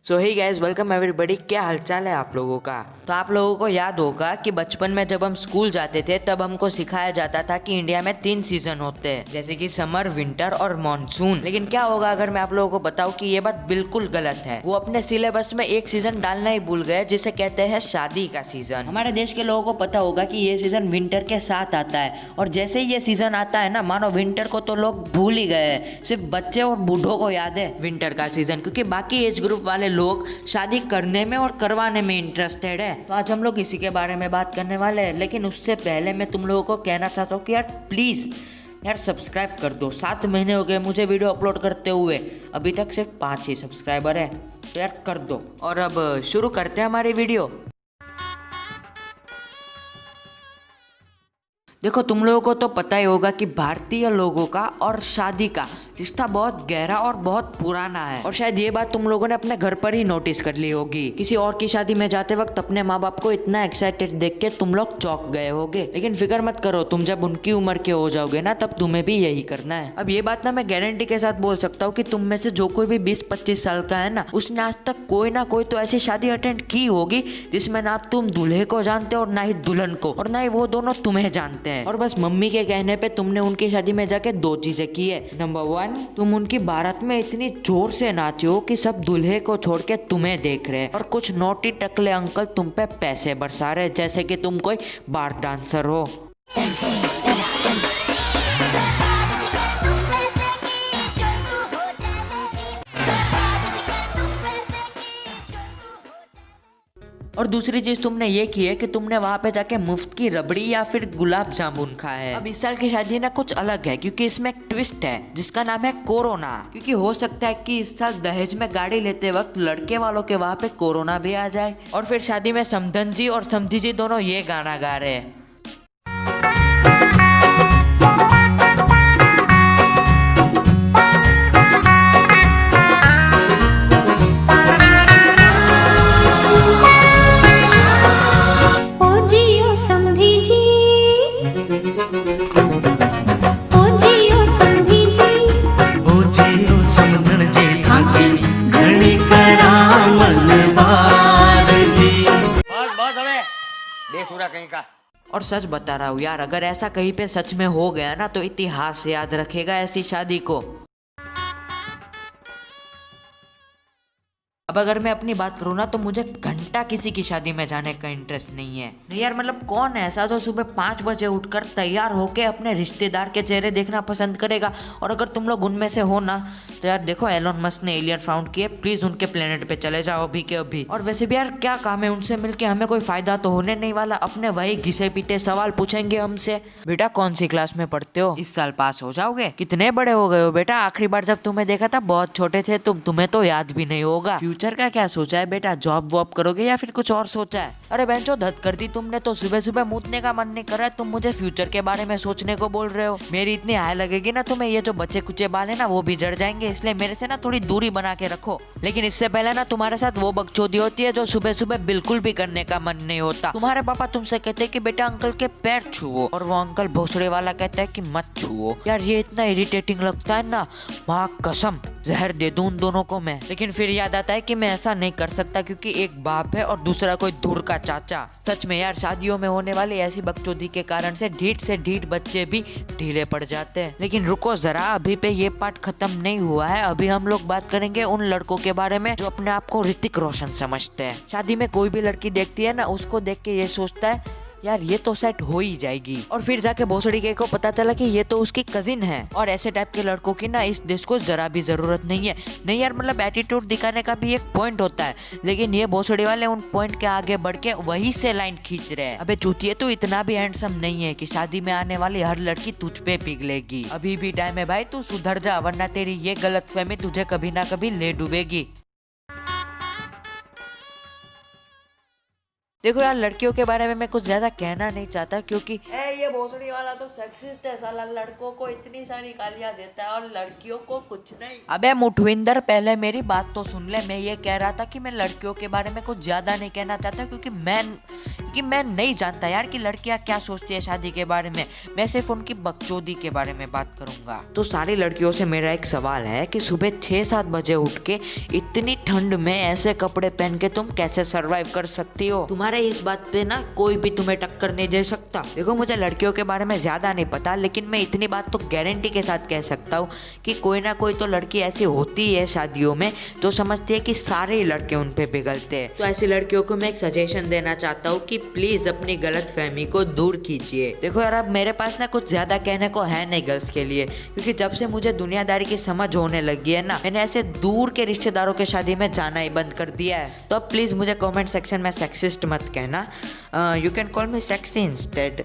सो hey guys, welcome everybody. क्या हालचाल है आप लोगों का। तो आप लोगों को याद होगा कि बचपन में जब हम स्कूल जाते थे तब हमको सिखाया जाता था कि इंडिया में 3 सीजन होते हैं, जैसे कि समर, विंटर और मॉनसून। लेकिन क्या होगा अगर मैं आप लोगों को बताऊं कि ये बात बिल्कुल गलत है। वो अपने सिलेबस में एक सीजन डालना ही भूल गए जिसे कहते हैं शादी का सीजन। हमारे देश के लोगों को पता होगा कि ये सीजन विंटर के साथ आता है, और जैसे ही ये सीजन आता है ना, मानो विंटर को तो लोग भूल ही गए हैं। सिर्फ बच्चे और बूढ़ों को याद है विंटर का सीजन, क्योंकि बाकी एज ग्रुप वाले लोग शादी करने में और करवाने में इंटरेस्टेड है। तो आज हम लोग इसी के बारे में बात करने वाले हैं। लेकिन उससे पहले मैं तुम लोगों को कहना चाहता हूँ कि यार प्लीज यार सब्सक्राइब कर दो। 7 महीने हो गए मुझे वीडियो अपलोड करते हुए, अभी तक सिर्फ 5 ही सब्सक्राइबर है, तो यार कर दो। और अब शुरू करते हैं हमारी वीडियो। देखो, तुम लोगों को तो पता ही होगा कि भारतीय लोगों का और शादी का रिश्ता बहुत गहरा और बहुत पुराना है। और शायद ये बात तुम लोगों ने अपने घर पर ही नोटिस कर ली होगी। किसी और की शादी में जाते वक्त अपने माँ बाप को इतना एक्साइटेड देख के तुम लोग चौंक गए होगे। लेकिन फिक्र मत करो, तुम जब उनकी उम्र के हो जाओगे ना, तब तुम्हें भी यही करना है। अब ये बात ना मैं गारंटी के साथ बोल सकता हूँ कि तुम में से जो कोई भी 20-25 साल का है ना, उसने आज तक कोई ना कोई तो ऐसी शादी अटेंड की होगी जिसमें ना तुम दूल्हे को जानते हो और ना ही दुल्हन को, और ना ही वो दोनों तुम्हें जानते हैं। और बस मम्मी के कहने पे तुमने उनकी शादी में जाके 2 चीजें की है। नंबर 1, तुम उनकी बारात में इतनी जोर से नाचे हो कि सब दूल्हे को छोड़ के तुम्हें देख रहे हैं, और कुछ नोटी टकले अंकल तुम पे पैसे बरसा रहे जैसे कि तुम कोई बार डांसर हो। और दूसरी चीज तुमने ये की है कि तुमने वहां पे जाके मुफ्त की रबड़ी या फिर गुलाब जामुन खाए है। अब इस साल की शादी ना कुछ अलग है, क्योंकि इसमें एक ट्विस्ट है जिसका नाम है कोरोना। क्योंकि हो सकता है कि इस साल दहेज में गाड़ी लेते वक्त लड़के वालों के वहां पे कोरोना भी आ जाए। और फिर शादी में समधन जी और समधी जी दोनों ये गाना गा रहे हैं। कहीं का। और सच बता रहा हूँ यार, अगर ऐसा कहीं पे सच में हो गया ना, तो इतिहास याद रखेगा ऐसी शादी को। अब अगर मैं अपनी बात करूँ ना, तो मुझे घंटा किसी की शादी में जाने का इंटरेस्ट नहीं है। नहीं यार, मतलब कौन ऐसा जो सुबह 5 बजे उठकर तैयार होके अपने रिश्तेदार के चेहरे देखना पसंद करेगा। और अगर तुम लोग उनमें से हो ना, तो यार देखो, एलोन मस्क ने एलियन फाउंड किए, प्लीज उनके प्लेनेट पे चले जाओ अभी के अभी। और वैसे भी यार क्या काम है उनसे मिलके, हमें कोई फायदा तो होने नहीं वाला। अपने वही घिसे पीटे सवाल पूछेंगे हमसे। बेटा कौन सी क्लास में पढ़ते हो, इस साल पास हो जाओगे, कितने बड़े हो गए हो बेटा, आखिरी बार जब तुम्हें देखा था बहुत छोटे थे तुम, तुम्हें तो याद भी नहीं होगा। फ्यूचर का क्या सोचा है बेटा, जॉब वॉब करोगे या फिर कुछ और सोचा है। अरे बेंचो, धत कर दी तुमने तो। सुबह सुबह मूतने का मन नहीं कर रहा है, तुम मुझे फ्यूचर के बारे में सोचने को बोल रहे हो। मेरी इतनी हाय लगेगी ना तुम्हें, ये जो बच्चे कुचे बाल है ना वो भी जड़ जाएंगे, इसलिए मेरे से ना थोड़ी दूरी बना के रखो। लेकिन इससे पहले ना तुम्हारे साथ वो बकचोदी होती है जो सुबह सुबह बिल्कुल भी करने का मन नहीं होता। तुम्हारे पापा तुमसे कहते हैं कि बेटा अंकल के पैर छुओ, और वो अंकल भोसड़े वाला कहता है कि मत छुओ। यार ये इतना इरिटेटिंग लगता है ना, माँ कसम जहर दे दूं उन दोनों को मैं। लेकिन फिर याद आता है कि मैं ऐसा नहीं कर सकता, क्योंकि एक बाप है और दूसरा कोई दूर का चाचा। सच में यार, शादियों में होने वाली ऐसी बकचोदी के कारण से ढीठ बच्चे भी ढीले पड़ जाते हैं। लेकिन रुको जरा, अभी पे ये पार्ट खत्म नहीं हुआ है। अभी हम लोग बात करेंगे उन लड़कों के बारे में जो अपने आप को ऋतिक रोशन समझते हैं। शादी में कोई भी लड़की देखती है ना, उसको देख के ये सोचता है यार ये तो सेट हो ही जाएगी, और फिर जाके भोसड़ी के को पता चला कि ये तो उसकी कजिन है। और ऐसे टाइप के लड़कों की ना इस देश को जरा भी जरूरत नहीं है। नहीं यार, मतलब एटीट्यूड दिखाने का भी एक पॉइंट होता है, लेकिन ये भोसड़ी वाले उन पॉइंट के आगे बढ़ के वही से लाइन खींच रहे हैं। अबे चूतिए, तू इतना भी हैंडसम नहीं है कि शादी में आने वाली हर लड़की तुझ पे पिघलेगी। अभी भी टाइम है भाई, तू सुधर जा, वरना तेरी ये गलतफहमी तुझे कभी ना कभी ले डूबेगी। देखो यार, लड़कियों के बारे में मैं कुछ ज्यादा कहना नहीं चाहता क्योंकि ये भोसड़ी वाला तो सेक्सिस्ट है साला, लड़कों को इतनी सारी गालियां देता है और लड़कियों को कुछ नहीं। अबे मुठविंदर, पहले मेरी बात तो सुन ले। मैं ये कह रहा था कि मैं लड़कियों के बारे में कुछ ज्यादा नहीं कहना चाहता क्योंकि मैं नहीं जानता यार कि लड़कियां क्या सोचती है शादी के बारे में। मैं सिर्फ उनकी बकचोदी के बारे में बात करूंगा। तो सारी लड़कियों से मेरा एक सवाल है कि सुबह 6-7 बजे उठ के इतनी ठंड में ऐसे कपड़े पहन के तुम कैसे सरवाइव कर सकती हो? तुम्हारे इस बात पे ना कोई भी तुम्हें टक्कर नहीं दे सकता। देखो, मुझे लड़कियों के बारे में ज्यादा नहीं पता, लेकिन मैं इतनी बात तो गारंटी के साथ कह सकता हूँ कि कोई ना कोई तो लड़की ऐसी होती है शादियों में तो समझती है कि सारे लड़के उन पे पिघलते हैं। तो ऐसी लड़कियों को मैं एक सजेशन देना चाहता हूँ कि प्लीज अपनी गलत फहमी को दूर कीजिए। देखो यार, अब मेरे पास ना कुछ ज्यादा कहने को है नहीं गर्ल्स के लिए, क्योंकि जब से मुझे दुनियादारी की समझ होने लगी है ना, मैंने ऐसे दूर के रिश्तेदारों के शादी में जाना ही बंद कर दिया है। तो अब प्लीज मुझे कमेंट सेक्शन में सेक्सिस्ट मत कहना, you can call me sexy instead.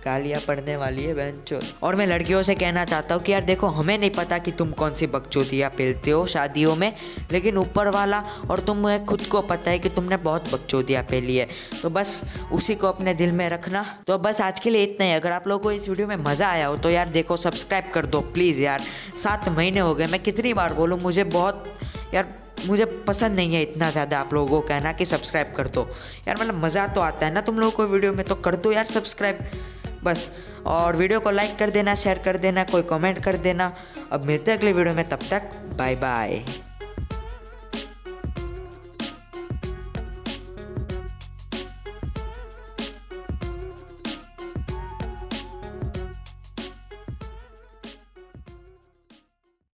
गालियाँ पड़ने वाली है बहनचोद। और मैं लड़कियों से कहना चाहता हूँ कि यार देखो, हमें नहीं पता कि तुम कौन सी बकचोदियाँ पेलते हो शादियों में, लेकिन ऊपर वाला और तुम्हें खुद को पता है कि तुमने बहुत बकचोदियाँ पेली है, तो बस उसी को अपने दिल में रखना। तो बस आज के लिए इतना ही। अगर आप लोगों को इस वीडियो में मज़ा आया हो तो यार देखो, सब्सक्राइब कर दो प्लीज़ यार। 7 महीने हो गए, मैं कितनी बार बोलूँ, मुझे पसंद नहीं है इतना ज़्यादा आप लोगों को कहना कि सब्सक्राइब कर दो यार। मतलब मज़ा तो आता है ना तुम लोगों को वीडियो में, तो कर दो यार सब्सक्राइब बस। और वीडियो को लाइक कर देना, शेयर कर देना, कोई कमेंट कर देना। अब मिलते हैं अगले वीडियो में, तब तक बाय बाय।